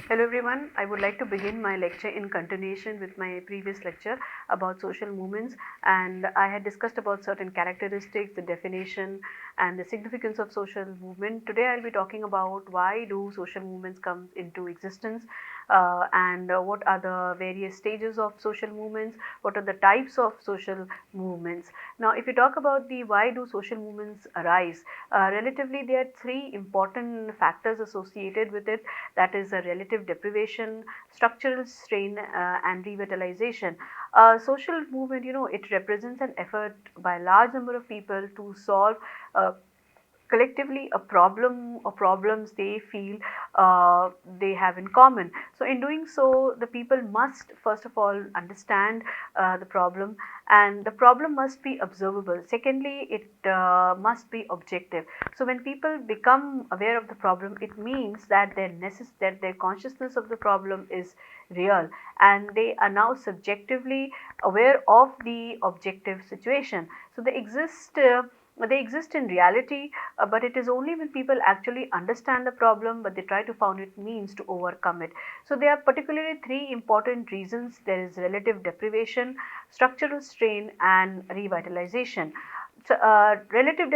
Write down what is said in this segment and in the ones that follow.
Hello everyone, I would like to begin my lecture in continuation with my previous lecture about social movements, and I had discussed about certain characteristics, the definition and the significance of social movement. Today I'll be talking about why do social movements come into existence, and what are the various stages of social movements, what are the types of social movements. Now if you talk about the why do social movements arise, relatively there are three important factors associated with it, that is a relative deprivation, structural strain, and revitalization. Social movement, it represents an effort by a large number of people to solve uh, collectively a problem or problems they feel they have in common. So in doing so, the people must first of all understand the problem, and the problem must be observable. Secondly, it must be objective. So when people become aware of the problem, it means that that their consciousness of the problem is real, and they are now subjectively aware of the objective situation. So they exist in reality, but it is only when people actually understand the problem, but they try to find it means to overcome it. So there are particularly three important reasons. There is relative deprivation, structural strain, and revitalization. So, relative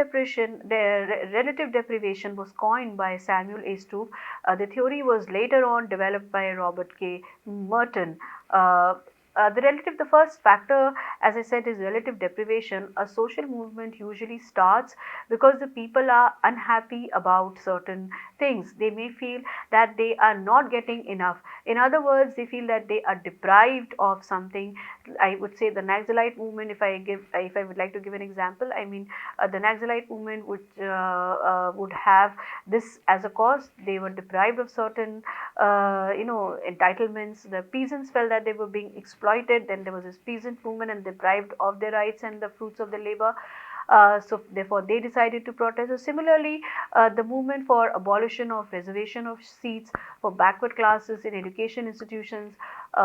deprivation was coined by Samuel A. Stoup. The theory was later on developed by Robert K. Merton. Uh, the first factor, as I said, is relative deprivation. A social movement usually starts because the people are unhappy about certain things. They may feel that they are not getting enough. In other words, they feel that they are deprived of something. I would say the Naxalite movement, if I would like to give an example, I mean, the Naxalite movement would have this as a cause. They were deprived of certain, entitlements. The peasants felt that they were being exploited. Then there was this peasant movement and deprived of their rights and the fruits of their labor. So therefore they decided to protest. So similarly, the movement for abolition of reservation of seats for backward classes in education institutions,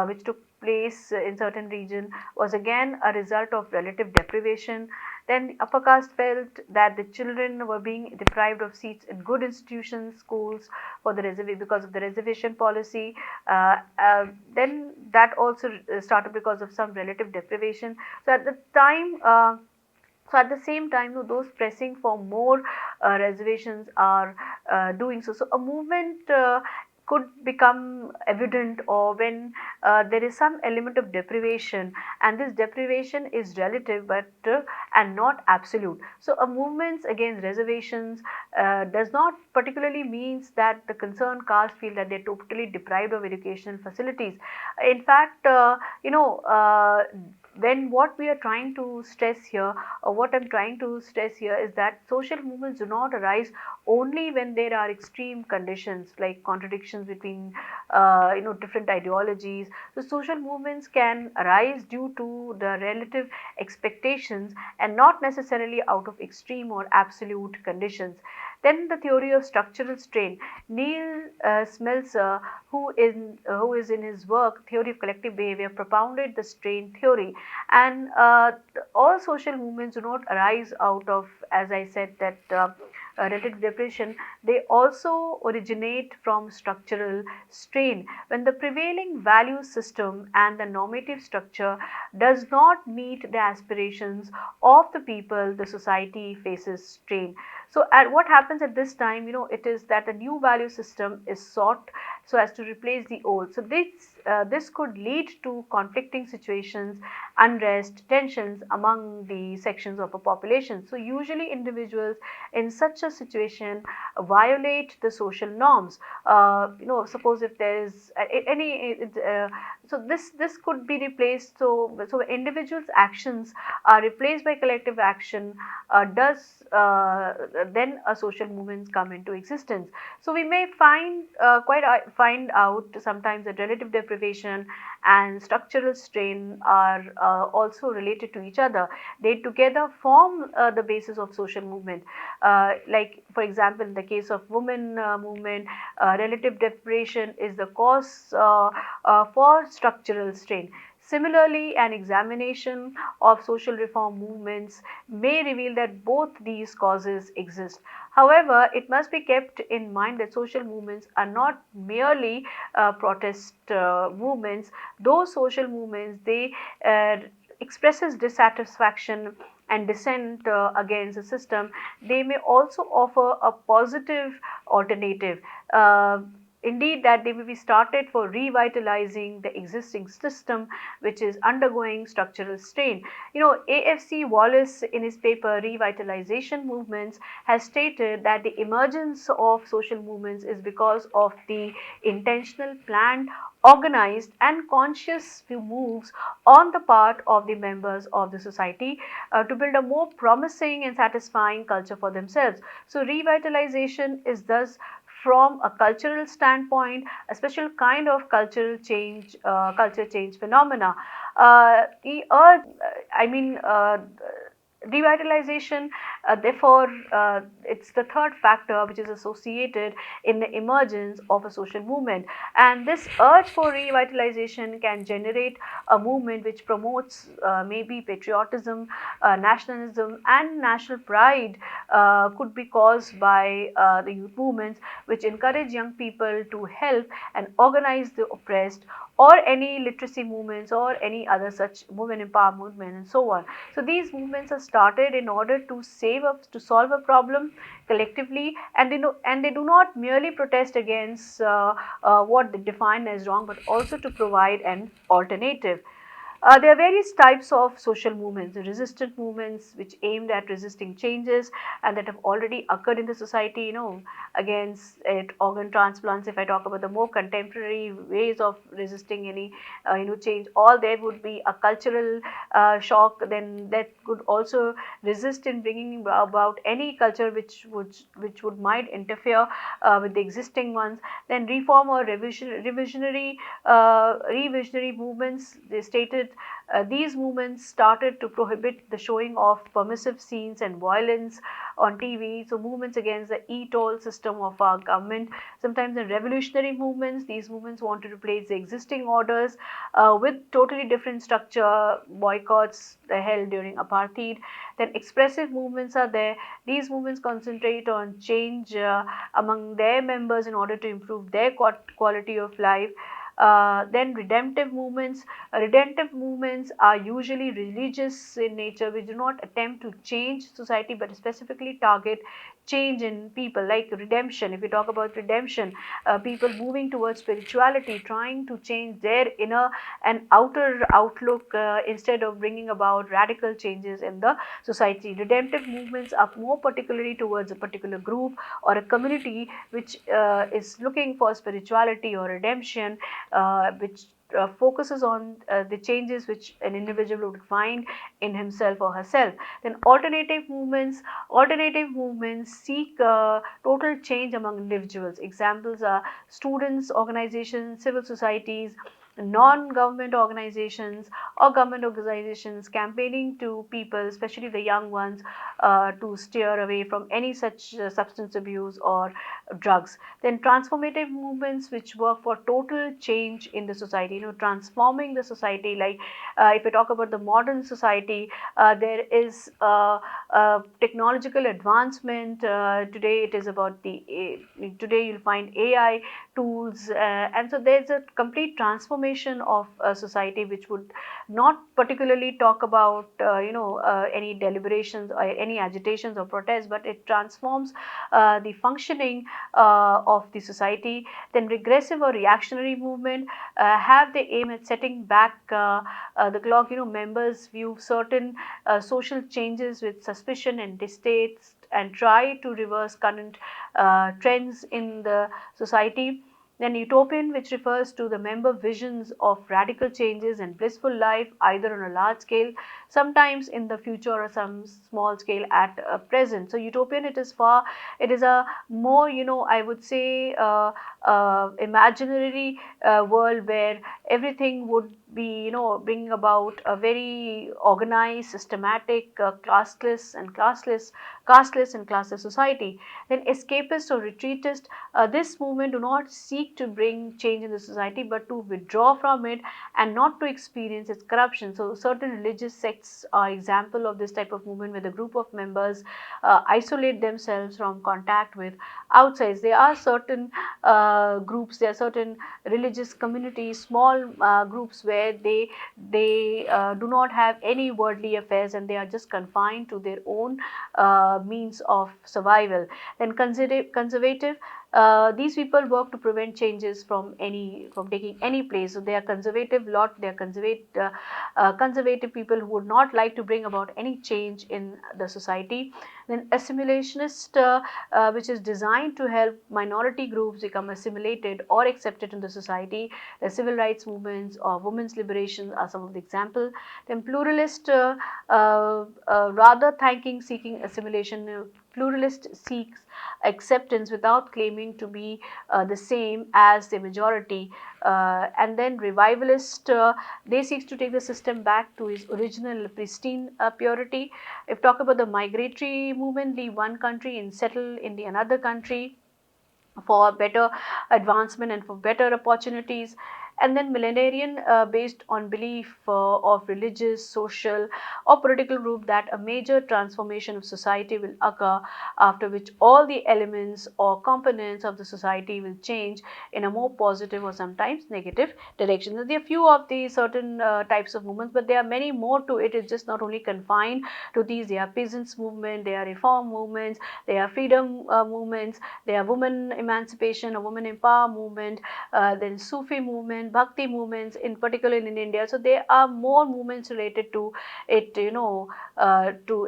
which took place in certain region, was again a result of relative deprivation. Then upper caste felt that the children were being deprived of seats in good institutions, schools, for the reservation because of the reservation policy. Then that also started because of some relative deprivation. So at the time. So at the same time, those pressing for more reservations are doing so. So a movement could become evident or when there is some element of deprivation, and this deprivation is relative but and not absolute. So a movement against reservations does not particularly means that the concerned caste feel that they're totally deprived of educational facilities. In fact, when what we are trying to stress here, or what I'm trying to stress here, is that social movements do not arise only when there are extreme conditions like contradictions between different ideologies. So social movements can arise due to the relative expectations and not necessarily out of extreme or absolute conditions. Then the theory of structural strain. Neil Smeltzer, who is in his work Theory of Collective Behavior, propounded the strain theory, and all social movements do not arise out of, as I said, that relative depression. They also originate from structural strain. When the prevailing value system and the normative structure does not meet the aspirations of the people, the society faces strain. So at what happens at this time, it is that a new value system is sought so as to replace the old. So this could lead to conflicting situations, unrest, tensions among the sections of a population. So usually individuals in such a situation violate the social norms. Suppose if there is so this could be replaced. So individuals' actions are replaced by collective action. Does Then a social movements come into existence. So we may find out sometimes that relative deprivation and structural strain are also related to each other. They together form the basis of social movement. Like for example, in the case of women movement, relative deprivation is the cause for structural strain. Similarly, an examination of social reform movements may reveal that both these causes exist. However, it must be kept in mind that social movements are not merely protest movements. Those social movements, they uh, expresses dissatisfaction and dissent against the system, they may also offer a positive alternative. Uh, Indeed, that they may be started for revitalizing the existing system which is undergoing structural strain. AFC Wallace in his paper Revitalization Movements has stated that the emergence of social movements is because of the intentional, planned, organized and conscious moves on the part of the members of the society to build a more promising and satisfying culture for themselves. So revitalization is thus, from a cultural standpoint, a special kind of culture change phenomena. The urge, I mean, Revitalization, therefore, it's the third factor which is associated in the emergence of a social movement. And this urge for revitalization can generate a movement which promotes maybe patriotism, nationalism, and national pride. Could be caused by the youth movements, which encourage young people to help and organize the oppressed, or any literacy movements or any other such women empowerment movement and so on. So these movements are started in order to solve a problem collectively, and they do not merely protest against what they define as wrong, but also to provide an alternative. There are various types of social movements, the resistant movements which aimed at resisting changes and that have already occurred in the society, against organ transplants. If I talk about the more contemporary ways of resisting any, change, all there would be a cultural shock, then that could also resist in bringing about any culture which would might interfere with the existing ones. Then reform or revisionary movements, they stated these movements started to prohibit the showing of permissive scenes and violence on TV. So movements against the e-toll system of our government. Sometimes the revolutionary movements, these movements want to replace the existing orders with totally different structure. Boycotts held during apartheid. Then expressive movements are there. These movements concentrate on change among their members in order to improve their quality of life. Then redemptive movements. Redemptive movements are usually religious in nature, which do not attempt to change society but specifically target change in people, like redemption. If we talk about redemption, people moving towards spirituality, trying to change their inner and outer outlook instead of bringing about radical changes in the society. Redemptive movements are more particularly towards a particular group or a community which is looking for spirituality or redemption, which focuses on the changes which an individual would find in himself or herself. Then alternative movements seek total change among individuals. Examples are students organizations, civil societies, non-government organizations or government organizations campaigning to people, especially the young ones, to steer away from any such substance abuse or drugs. Then transformative movements which work for total change in the society, transforming the society. Like if we talk about the modern society, there is technological advancement. Today it is about today you'll find AI tools, and so there's a complete transformation of society which would not particularly talk about any deliberations or any agitations or protests, but it transforms the functioning of the society. Then regressive or reactionary movement have the aim at setting back the clock. Members view certain social changes with suspicion and distaste and try to reverse current trends in the society. Then utopian, which refers to the member visions of radical changes and blissful life, either on a large scale sometimes in the future or some small scale at present. So utopian, it is far, it is a more, I would say, imaginary world where everything would be, bringing about a very organized, systematic, casteless and classless society. Then escapist or retreatist, this movement do not seek to bring change in the society, but to withdraw from it and not to experience its corruption. So certain religious sects are example of this type of movement, where the group of members isolate themselves from contact with outsides. There are certain groups, there are certain religious communities, small groups, where they do not have any worldly affairs, and they are just confined to their own means of survival. Then conservative, these people work to prevent changes from taking any place. So they are conservative lot, they are conservative people who would not like to bring about any change in the society. Then assimilationist, which is designed to help minority groups become assimilated or accepted in the society. The civil rights movements or women's liberation are some of the examples. Then pluralist, rather thanking seeking assimilation, pluralist seeks acceptance without claiming to be the same as the majority. And then revivalist, they seek to take the system back to its original pristine purity. If talk about the migratory movement, leave one country and settle in the another country for better advancement and for better opportunities. And then millenarian, based on belief of religious, social or political group that a major transformation of society will occur, after which all the elements or components of the society will change in a more positive or sometimes negative direction. Now, there are few of the certain types of movements, but there are many more to it. It's just not only confined to these. There are peasants movement, there are reform movements, there are freedom movements, there are women emancipation or women empower movement, then Sufi movement, Bhakti movements, in particular in India. So there are more movements related to it, to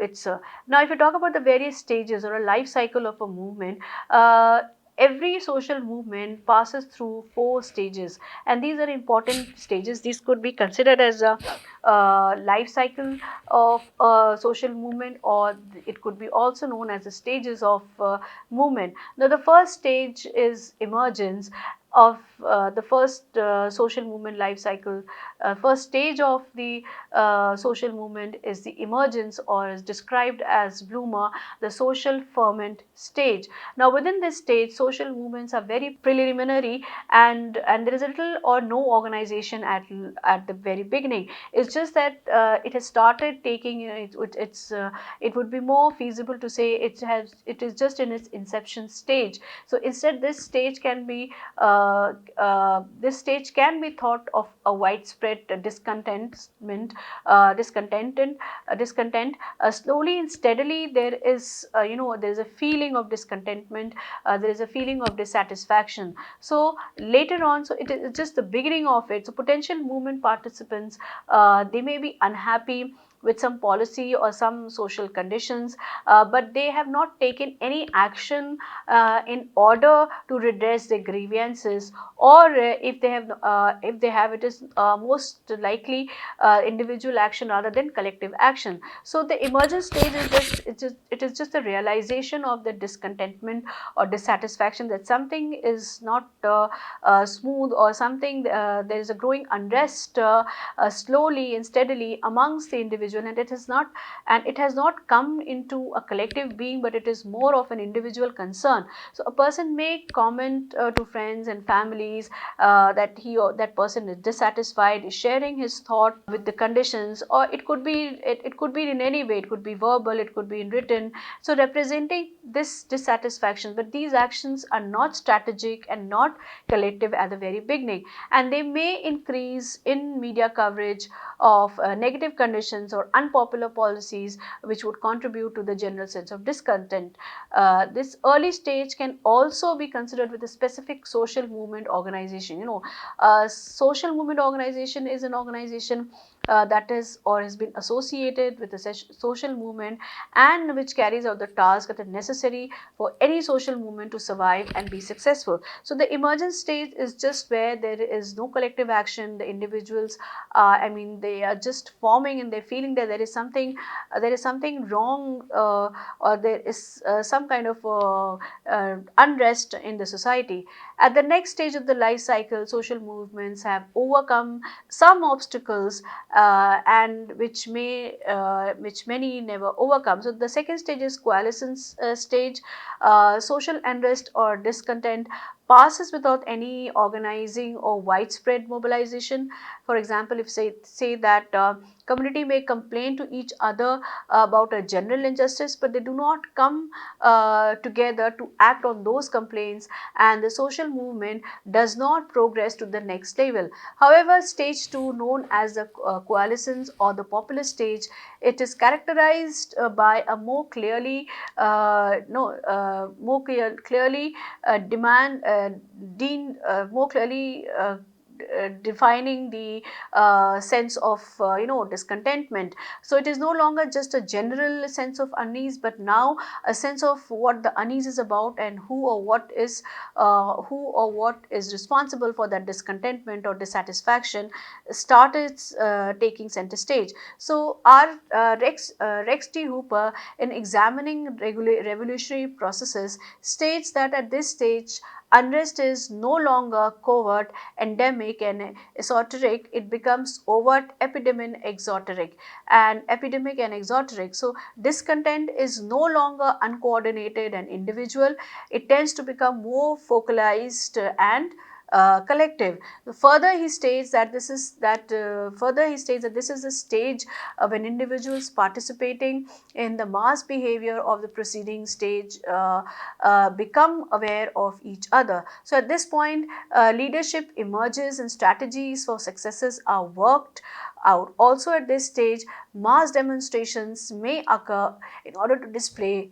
its. Now, if you talk about the various stages or a life cycle of a movement, every social movement passes through 4 stages, and these are important stages. These could be considered as a life cycle of a social movement, or it could be also known as the stages of movement. Now, the first stage is emergence of the first social movement life cycle. First stage of the social movement is the emergence, or is described as bloomer, the social ferment stage. Now, within this stage, social movements are very preliminary, and there is a little or no organization at the very beginning. It's just that it has started taking, it would be more feasible to say it is just in its inception stage. So instead, this stage can be thought of a widespread discontent. Slowly and steadily, there is a feeling of discontentment, there is a feeling of dissatisfaction. So later on, so it is just the beginning of it. So potential movement participants, they may be unhappy with some policy or some social conditions, but they have not taken any action in order to redress their grievances, or if they have, it is most likely individual action rather than collective action. So the emergent stage is just the realization of the discontentment or dissatisfaction, that something is not smooth, or something, there is a growing unrest slowly and steadily amongst the individual, and it has not come into a collective being, but it is more of an individual concern. So a person may comment to friends and families that he or that person is dissatisfied, is sharing his thought with the conditions, or it could be in any way, it could be verbal, it could be in written, so representing this dissatisfaction. But these actions are not strategic and not collective at the very beginning, and they may increase in media coverage of negative conditions or unpopular policies, which would contribute to the general sense of discontent. This early stage can also be considered with a specific social movement organization. Social movement organization is an organization that is or has been associated with the social movement, and which carries out the tasks that are necessary for any social movement to survive and be successful. So the emergent stage is just where there is no collective action. The individuals, they are just forming and they're feeling feeling that there is something wrong, or there is some kind of unrest in the society. At the next stage of the life cycle, social movements have overcome some obstacles, and which many never overcome. So the second stage is coalescence stage. Social unrest or discontent passes without any organizing or widespread mobilization. For example, if say that community may complain to each other about a general injustice, but they do not come together to act on those complaints, and the social movement does not progress to the next level. However, stage 2, known as the coalescence or the populist stage, it is characterized by a more clearly no more clearly demand more clearly defining the sense of discontentment. So it is no longer just a general sense of unease, but now a sense of what the unease is about, and who or what is responsible for that discontentment or dissatisfaction started taking center stage. So our Rex T. Hooper, in examining revolutionary processes, states that at this stage unrest is no longer covert, endemic and esoteric. It becomes overt, epidemic and exoteric. So discontent is no longer uncoordinated and individual. It tends to become more focalized and collective. Further, he states that this is the stage when individuals participating in the mass behavior of the preceding stage become aware of each other. So at this point, leadership emerges and strategies for successes are worked out. Also at this stage, mass demonstrations may occur in order to display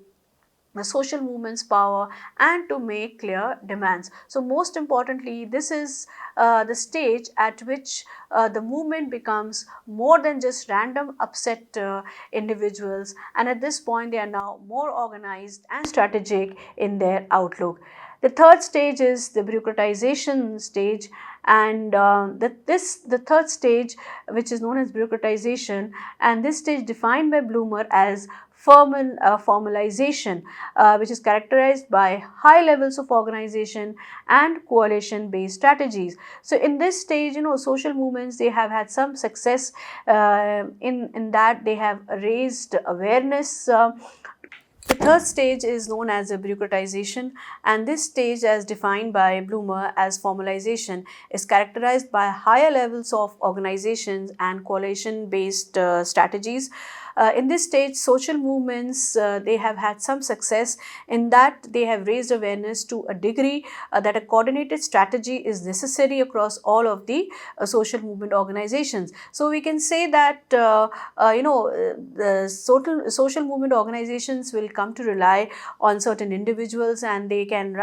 the social movement's power and to make clear demands. So most importantly, this is the stage at which the movement becomes more than just random upset individuals, and at this point they are now more organized and strategic in their outlook. The third stage is the bureaucratization stage, and the third stage, which is known as bureaucratization, and this stage defined by Bloomer as formalization, which is characterized by high levels of organization and coalition based strategies. So in this stage, social movements, they have had some success in that they have raised awareness. The third stage is known as the bureaucratization, and this stage, as defined by Bloomer as formalization, is characterized by higher levels of organizations and coalition based strategies. In this stage, social movements, they have had some success in that they have raised awareness to a degree that a coordinated strategy is necessary across all of the social movement organizations. So we can say that the social movement organizations will come to rely on certain individuals, and they can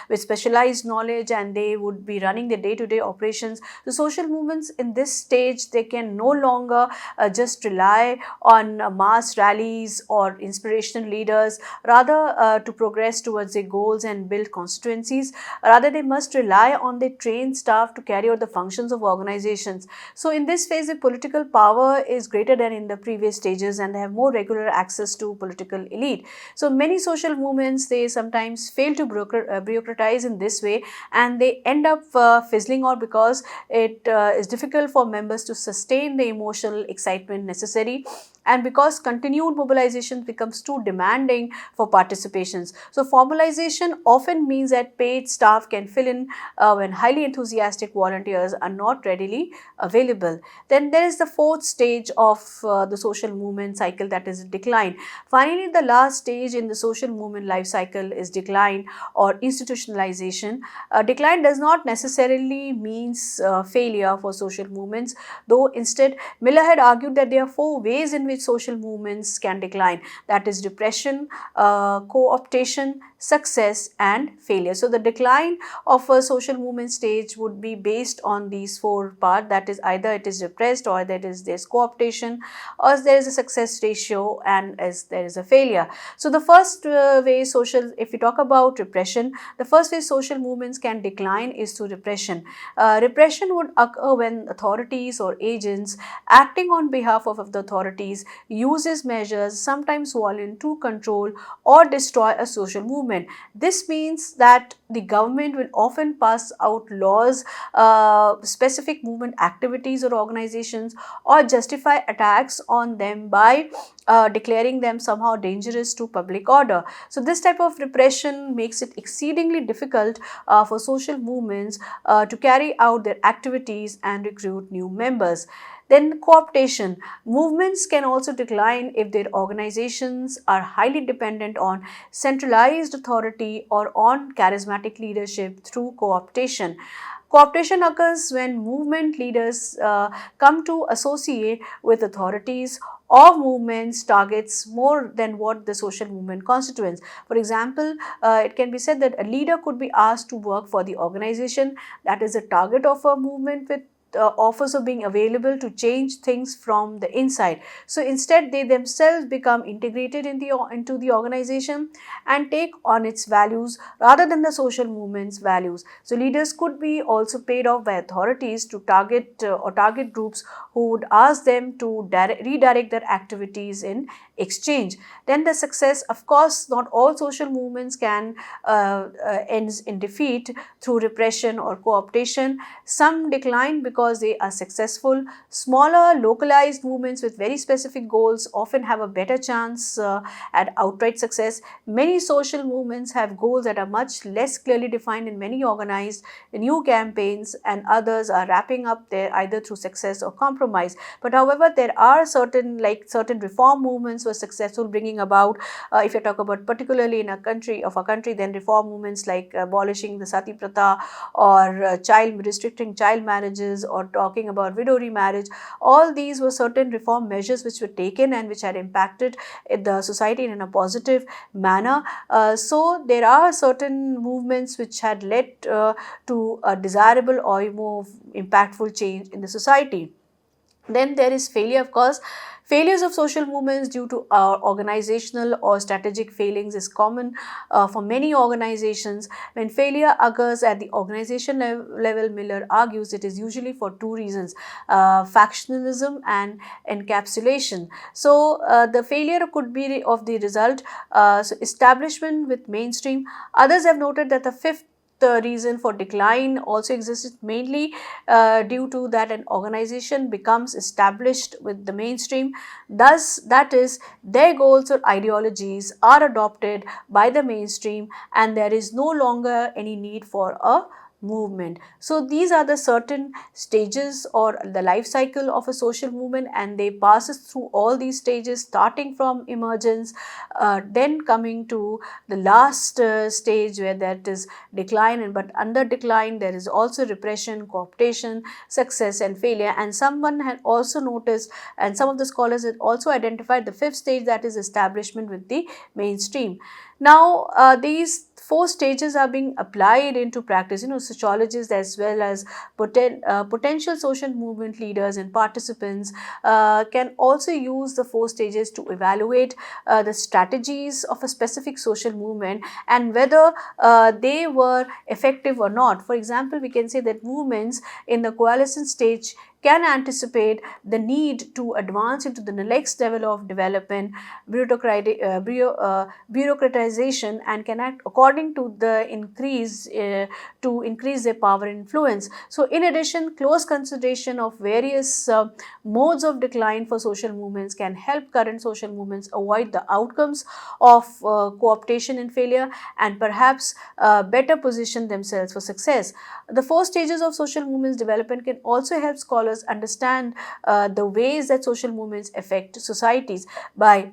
with specialized knowledge, and they would be running the day-to-day operations. The social movements in this stage, they can no longer just rely on mass rallies or inspirational leaders, rather to progress towards their goals and build constituencies. Rather, they must rely on their trained staff to carry out the functions of organizations. So in this phase, the political power is greater than in the previous stages, and they have more regular access to political elite. So many social movements, they sometimes fail to bureaucratize in this way, and they end up fizzling out because it is difficult for members to sustain the emotional excitement necessary, and because continued mobilization becomes too demanding for participations. So formalization often means that paid staff can fill in when highly enthusiastic volunteers are not readily available. Then there is the fourth stage of the social movement cycle, that is decline. Finally, the last stage in the social movement life cycle is decline or institutionalization. Decline does not necessarily means failure for social movements, though instead Miller had argued that there are four ways in which social movements can decline, that is repression, co-optation, success and failure. So the decline of a social movement stage would be based on these four parts, that is either it is repressed, or there is co-optation, or there is a success ratio, and as there is a failure. So the first way social, if we talk about repression, the first way social movements can decline is through repression. Repression would occur when authorities or agents acting on behalf of the authorities uses measures, sometimes violent, to control or destroy a social movement. This means that the government will often pass out laws, specific movement activities or organizations, or justify attacks on them by declaring them somehow dangerous to public order. So this type of repression makes it exceedingly difficult for social movements to carry out their activities and recruit new members. Then co-optation. Movements can also decline if their organizations are highly dependent on centralized authority or on charismatic leadership through co-optation. Co-optation occurs when movement leaders come to associate with authorities or movements targets more than what the social movement constituents. For example, it can be said that a leader could be asked to work for the organization that is a target of a movement with offers of being available to change things from the inside. So instead, they themselves become integrated into the organization and take on its values rather than the social movement's values. So leaders could be also paid off by authorities to target groups who would ask them to redirect their activities in exchange. Then the success, of course, not all social movements can ends in defeat through repression or co-optation. Some decline because they are successful. Smaller, localized movements with very specific goals often have a better chance at outright success. Many social movements have goals that are much less clearly defined in many organized new campaigns, and others are wrapping up there either through success or compromise. But however, there are certain reform movements were successful, bringing about, if you talk about particularly in a country, then reform movements like abolishing the sati pratha or restricting child marriages or talking about widow remarriage. All these were certain reform measures which were taken and which had impacted the society in a positive manner. So there are certain movements which had led to a desirable or more impactful change in the society. Then there is failure, of course. Failures of social movements due to organizational or strategic failings is common for many organizations. When failure occurs at the organization level, Miller argues it is usually for two reasons: factionalism and encapsulation. So the failure could be of the result, so establishment with mainstream. Others have noted that the fifth the reason for decline also exists mainly due to that an organization becomes established with the mainstream. Thus, that is, their goals or ideologies are adopted by the mainstream and there is no longer any need for a movement. So these are the certain stages or the life cycle of a social movement, and they passes through all these stages, starting from emergence, then coming to the last stage where that is decline. And but under decline there is also repression, co-optation, success and failure. And someone had also noticed, and some of the scholars had also identified the fifth stage, that is establishment with the mainstream. Now these four stages are being applied into practice. Sociologists as well as potential social movement leaders and participants can also use the four stages to evaluate the strategies of a specific social movement and whether they were effective or not. For example, we can say that movements in the coalescence stage can anticipate the need to advance into the next level of development, bureaucratization, and can act according to the increase to increase their power and influence. So in addition, close consideration of various modes of decline for social movements can help current social movements avoid the outcomes of co-optation and failure, and perhaps better position themselves for success. The four stages of social movements development can also help scholars understand the ways that social movements affect societies. By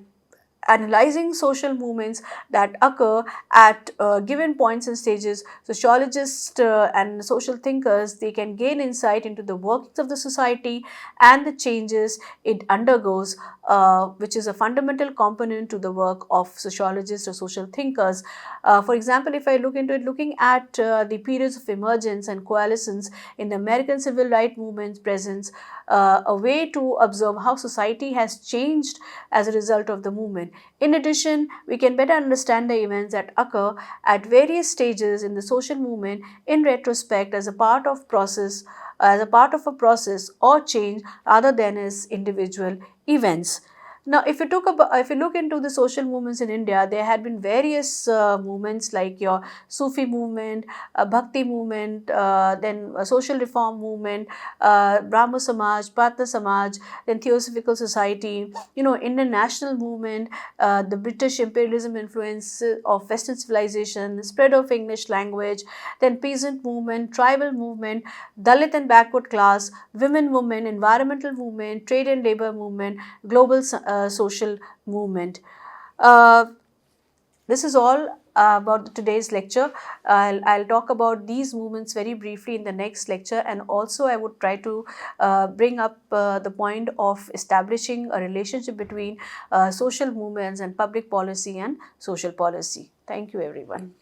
analyzing social movements that occur at given points and stages, sociologists and social thinkers, they can gain insight into the workings of the society and the changes it undergoes. which is a fundamental component to the work of sociologists or social thinkers. For example, if I look into it, looking at the periods of emergence and coalescence in the American civil rights movement's presence, a way to observe how society has changed as a result of the movement. In addition, we can better understand the events that occur at various stages in the social movement in retrospect as a part of a process or change rather than as individual events. Now, if you look into the social movements in India, there had been various movements like your Sufi movement, Bhakti movement, then a social reform movement, Brahmo Samaj, Patna Samaj, then Theosophical Society, Indian national movement, the British imperialism influence of Western civilization, spread of English language, then peasant movement, tribal movement, Dalit and backward class, women movement, environmental movement, trade and labor movement, global social movement. Uh, this is all about today's lecture. I'll talk about these movements very briefly in the next lecture, and also I would try to bring up the point of establishing a relationship between social movements and public policy and social policy. Thank you, everyone.